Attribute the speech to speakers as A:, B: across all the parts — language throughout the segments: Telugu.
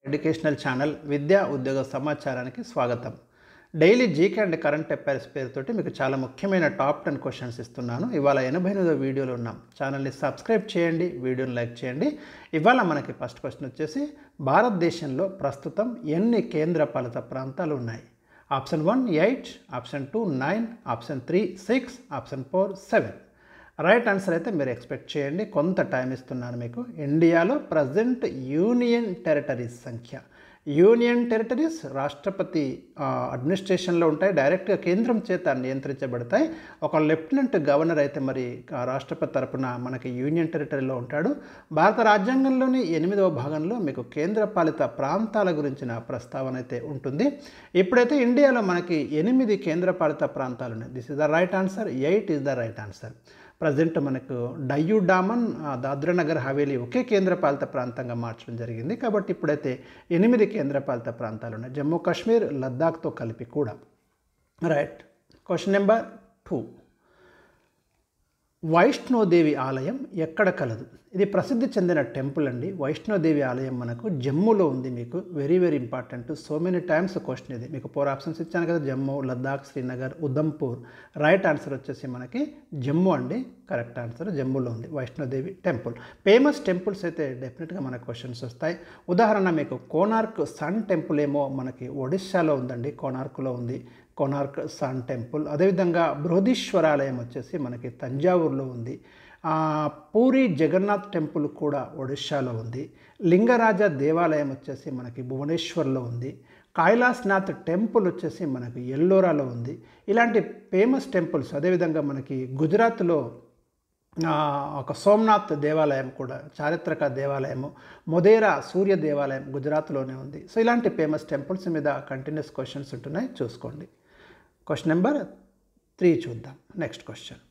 A: ఎడ్యుకేషనల్ ఛానల్ విద్యా ఉద్యోగ సమాచారానికి స్వాగతం. Daily GK and current affairs పేరుతోటి మీకు చాలా ముఖ్యమైన టాప్ 10 క్వశ్చన్స్ ఇస్తున్నాను. ఇవాళ 88వ వీడియోలో ఉన్నాం. ఛానల్ని సబ్స్క్రైబ్ చేయండి, వీడియోని లైక్ చేయండి. ఇవాళ మనకి ఫస్ట్ క్వశ్చన్ వచ్చేసి భారతదేశంలో ప్రస్తుతం ఎన్ని కేంద్రపాలిత ప్రాంతాలు ఉన్నాయి? Option 1 8, option 2 9, option 3 6, option 4 7. Right answer అయితే మీరు ఎక్స్పెక్ట్ చేయండి. కొంత టైం ఇస్తున్నాను మీకు. ఇండియాలో ప్రజెంట్ యూనియన్ టెరిటరీస్ సంఖ్య, యూనియన్ టెరిటరీస్ రాష్ట్రపతి అడ్మినిస్ట్రేషన్లో ఉంటాయి, డైరెక్ట్గా కేంద్రం చేత నియంత్రించబడతాయి. ఒక లెఫ్టినెంట్ గవర్నర్ అయితే మరి రాష్ట్రపతి తరపున మనకి యూనియన్ టెరిటరీలో ఉంటాడు. భారత రాజ్యాంగంలోని 8వ భాగంలో మీకు కేంద్రపాలిత ప్రాంతాల గురించిన ప్రస్తావన అయితే ఉంటుంది. ఇప్పుడైతే ఇండియాలో మనకి 8 కేంద్రపాలిత ప్రాంతాలు ఉన్నాయి. This is the right answer. 8 is the right answer. Present మనకు డయ్యూ డామన్, దాద్రా నగర్ హవేలీ ఒకే కేంద్రపాలిత ప్రాంతంగా మార్చడం జరిగింది. కాబట్టి ఇప్పుడైతే 8 కేంద్రపాలిత ప్రాంతాలు ఉన్నాయి, జమ్మూ కాశ్మీర్, లద్దాఖ్తో కలిపి కూడా. రైట్. Question number 2. వైష్ణోదేవి ఆలయం ఎక్కడ కలదు? ఇది ప్రసిద్ధి చెందిన టెంపుల్ అండి. వైష్ణోదేవి ఆలయం మనకు జమ్మూలో ఉంది. మీకు very very important. So many times question ఇది. మీకు 4 ఆప్షన్స్ ఇచ్చాను కదా, జమ్మూ, లద్దాఖ్, శ్రీనగర్, ఉధంపూర్. రైట్ ఆన్సర్ వచ్చేసి మనకి జమ్మూ అండి. కరెక్ట్ ఆన్సర్ జమ్మూలో ఉంది వైష్ణోదేవి టెంపుల్. ఫేమస్ టెంపుల్స్ అయితే డెఫినెట్గా మనకు క్వశ్చన్స్ వస్తాయి. ఉదాహరణ మీకు కోనార్క్ సన్ టెంపుల్ ఏమో మనకి ఒడిస్సాలో ఉందండి, కోనార్క్లో ఉంది కోనార్క్ సన్ టెంపుల్. అదేవిధంగా బృహదీశ్వరాలయం వచ్చేసి మనకి తంజావూరులో ఉంది. పూరి జగన్నాథ్ టెంపుల్ కూడా ఒడిశాలో ఉంది. లింగరాజ దేవాలయం వచ్చేసి మనకి భువనేశ్వర్లో ఉంది. కైలాస్నాథ్ టెంపుల్ వచ్చేసి మనకి ఎల్లోరాలో ఉంది. ఇలాంటి ఫేమస్ టెంపుల్స్. అదేవిధంగా మనకి గుజరాత్లో ఒక సోమనాథ్ దేవాలయం కూడా చారిత్రక దేవాలయము, మొదేరా సూర్య దేవాలయం గుజరాత్లోనే ఉంది. సో ఇలాంటి ఫేమస్ టెంపుల్స్ మీద కంటిన్యూస్ క్వశ్చన్స్ ఉంటున్నాయి, చూసుకోండి. క్వశ్చన్ నెంబర్ 3 చూద్దాం. Next question.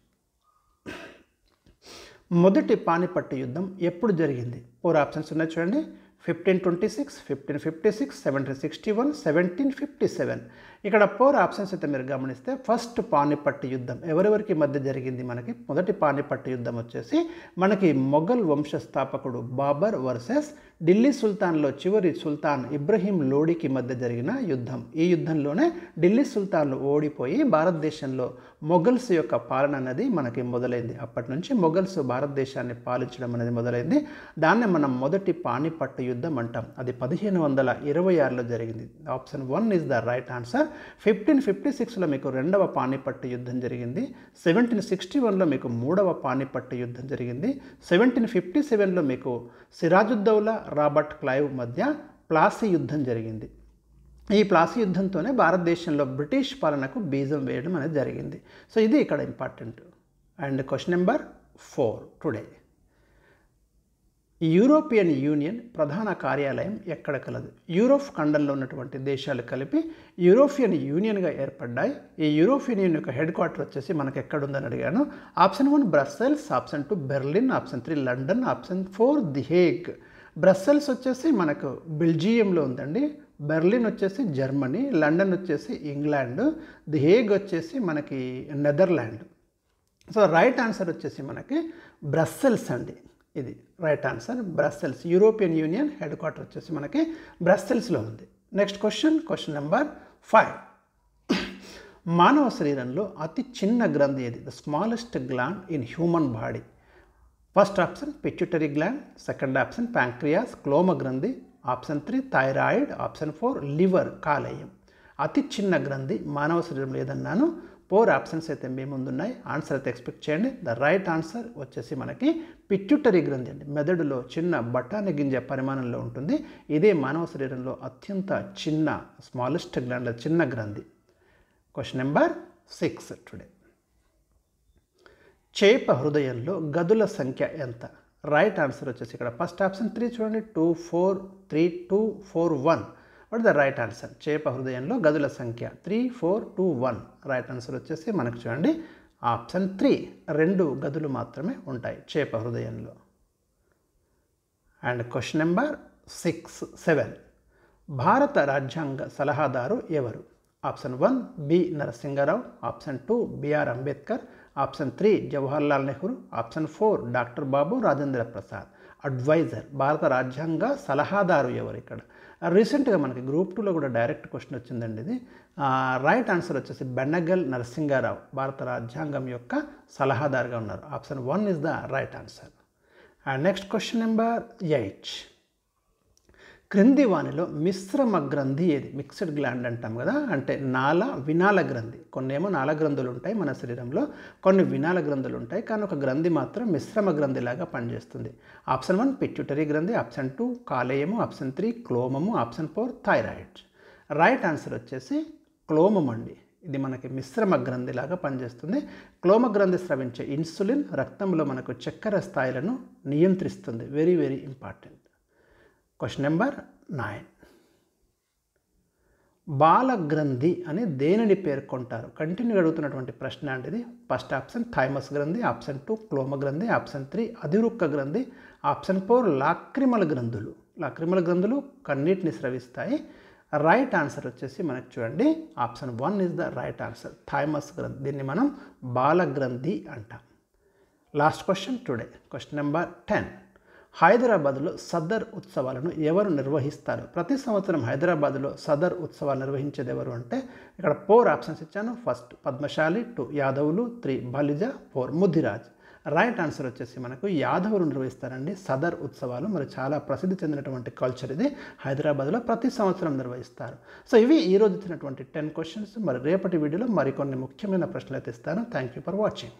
A: మొదటి పానిపట్టు యుద్ధం ఎప్పుడు జరిగింది? 4 ఆప్షన్స్ ఉన్నాయి చూడండి. 1526, 1556, 1761, 1757. ఇక్కడ 4 ఆప్షన్స్ అయితే మీరు గమనిస్తే ఫస్ట్ పానిపట్టు యుద్ధం ఎవరెవరికి మధ్య జరిగింది? మనకి మొదటి పానిపట్టు యుద్ధం వచ్చేసి మనకి మొఘల్ వంశస్థాపకుడు బాబర్ వర్సెస్ ఢిల్లీ సుల్తాన్లో చివరి సుల్తాన్ ఇబ్రహీం లోడీకి మధ్య జరిగిన యుద్ధం. ఈ యుద్ధంలోనే ఢిల్లీ సుల్తాన్లు ఓడిపోయి భారతదేశంలో మొఘల్స్ యొక్క పాలన అనేది మనకి మొదలైంది. అప్పటి నుంచి మొఘల్స్ భారతదేశాన్ని పాలించడం అనేది మొదలైంది. దాన్నే మనం మొదటి పానిపట్టు యుద్ధం అంటాం. అది 1526లో జరిగింది. Option 1 is the right answer. 1556లో మీకు 2వ పానిపట్టు యుద్ధం జరిగింది. 1761లో మీకు 3వ పానిపట్టు యుద్ధం జరిగింది. 1757లో మీకు సిరాజుద్దౌలా, రాబర్ట్ క్లైవ్ మధ్య ప్లాసీ యుద్ధం జరిగింది. ఈ ప్లాసీ యుద్ధంతోనే భారతదేశంలో బ్రిటిష్ పాలనకు బీజం వేయడం అనేది జరిగింది. సో ఇది ఇక్కడ important. And question number 4 today. European union ప్రధాన కార్యాలయం ఎక్కడ కలదు? యూరోప్ ఖండంలో ఉన్నటువంటి దేశాలు కలిపి యూరోపియన్ యూనియన్గా ఏర్పడ్డాయి. ఈ యూరోపియన్ యూనియన్ యొక్క హెడ్ క్వార్టర్ వచ్చేసి మనకు ఎక్కడుందని అడిగాను. Option 1 Brussels, option 2 Berlin, option 3 London, option 4 the Hague. Brussels వచ్చేసి మనకు బెల్జియంలో ఉందండి, బెర్లిన్ వచ్చేసి జర్మనీ, లండన్ వచ్చేసి ఇంగ్లాండ్, ది హేగ్ వచ్చేసి మనకి నెదర్లాండ్. సో రైట్ ఆన్సర్ వచ్చేసి మనకి బ్రస్సెల్స్ అండి. ఇది right answer, Brussels. European union headquarter వచ్చేసి మనకి బ్రస్సెల్స్లో ఉంది. Next question. Question number 5. మానవ శరీరంలో అతి చిన్న గ్రంథి ఏది? The smallest gland in human body. First option pituitary gland, second option pancreas క్లోమ గ్రంథి, ఆప్షన్ 3 థైరాయిడ్, ఆప్షన్ 4 లివర్ కాలేయం. అతి చిన్న గ్రంథి మానవ శరీరంలో ఏదన్నాను. 4 ఆప్షన్స్ అయితే మీ ముందున్నాయి. ఆన్సర్ అయితే ఎక్స్పెక్ట్ చేయండి. ద రైట్ ఆన్సర్ వచ్చేసి మనకి పిట్యూటరీ గ్రంథి అండి. మెదడులో చిన్న బఠానీ గింజ పరిమాణంలో ఉంటుంది. ఇదే మానవ శరీరంలో అత్యంత చిన్న స్మాలెస్ట్ గ్లాండ్, చిన్న గ్రంథి. Question number 6 today. చేప హృదయంలో గదుల సంఖ్య ఎంత? రైట్ ఆన్సర్ వచ్చేసి ఇక్కడ ఫస్ట్ ఆప్షన్ 3 చూడండి, 2 4 3 2 4 1. What the right answer? చేప హృదయంలో గదుల సంఖ్య 3 4 2 1. రైట్ ఆన్సర్ వచ్చేసి మనకు చూడండి ఆప్షన్ 3, 2 గదులు మాత్రమే ఉంటాయి చేప హృదయంలో. And question number 7. భారత రాజ్యాంగ సలహాదారు ఎవరు? Option 1 B Narasimha Rao, option 2 B R Ambedkar, option 3 Jawaharlal Nehru, option 4 doctor Babu Rajendra Prasad. Adviser, భారత రాజ్యాంగ సలహాదారు ఎవరు? ఇక్కడ రీసెంట్గా మనకి గ్రూప్ 2లో కూడా డైరెక్ట్ క్వశ్చన్ వచ్చిందండి ఇది. రైట్ ఆన్సర్ వచ్చేసి బెన్నగల్ నరసింగారావు భారత రాజ్యాంగం యొక్క సలహాదారుగా ఉన్నారు. Option 1 is the right answer. And next question number 8. క్రింది వానిలో మిశ్రమ గ్రంథి ఏది? మిక్స్డ్ గ్లాండ్ అంటాం కదా, అంటే వినాల గ్రంథి. కొన్నేమో నాల గ్రంథులు ఉంటాయి మన శరీరంలో, కొన్ని వినాల గ్రంథులు ఉంటాయి, కానీ ఒక గ్రంథి మాత్రం మిశ్రమ గ్రంథిలాగా పనిచేస్తుంది. ఆప్షన్ 1 పిట్యూటరీ గ్రంథి, ఆప్షన్ 2 కాలేయము, ఆప్షన్ 3 క్లోమము, ఆప్షన్ 4 థైరాయిడ్. రైట్ ఆన్సర్ వచ్చేసి క్లోమం అండి. ఇది మనకి మిశ్రమ గ్రంథిలాగా పనిచేస్తుంది. క్లోమ గ్రంథి స్రవించే ఇన్సులిన్ రక్తంలో మనకు చక్కెర స్థాయిలను నియంత్రిస్తుంది. Very very important. Question number 9. బాలగ్రంథి అని దేనిని పేర్కొంటారు? కంటిన్యూ అడుగుతున్నటువంటి ప్రశ్న అంటే ఇది. ఫస్ట్ ఆప్షన్ థైమస్ గ్రంథి, ఆప్షన్ 2 క్లోమ గ్రంథి, ఆప్షన్ 3 అధివృక్క గ్రంథి, ఆప్షన్ 4 లాక్రిమల్ గ్రంథులు. లాక్రిమల్ గ్రంథులు కన్నీటిని స్రవిస్తాయి. రైట్ ఆన్సర్ వచ్చేసి మనకు చూడండి option 1 is the right answer, thymus గ్రంథి. దీన్ని మనం బాలగ్రంథి అంటాం. Last question today, question number 10. హైదరాబాద్లో సదర్ ఉత్సవాలను ఎవరు నిర్వహిస్తారు? ప్రతి సంవత్సరం హైదరాబాద్లో సదర్ ఉత్సవాలు నిర్వహించేది ఎవరు అంటే ఇక్కడ 4 ఆప్షన్స్ ఇచ్చాను. ఫస్ట్ పద్మశాలి, 2 యాదవులు, 3 బలిజ, 4 ముదిరాజ్. రైట్ ఆన్సర్ వచ్చేసి మనకు యాదవులు నిర్వహిస్తారండి సదర్ ఉత్సవాలు. మరి చాలా ప్రసిద్ధి చెందినటువంటి కల్చర్ ఇది. హైదరాబాద్లో ప్రతి సంవత్సరం నిర్వహిస్తారు. సో ఇవి ఈరోజు ఇచ్చినటువంటి 10 క్వశ్చన్స్. మరి రేపటి వీడియోలో మరికొన్ని ముఖ్యమైన ప్రశ్నలు అయితే ఇస్తాను. Thank you for watching.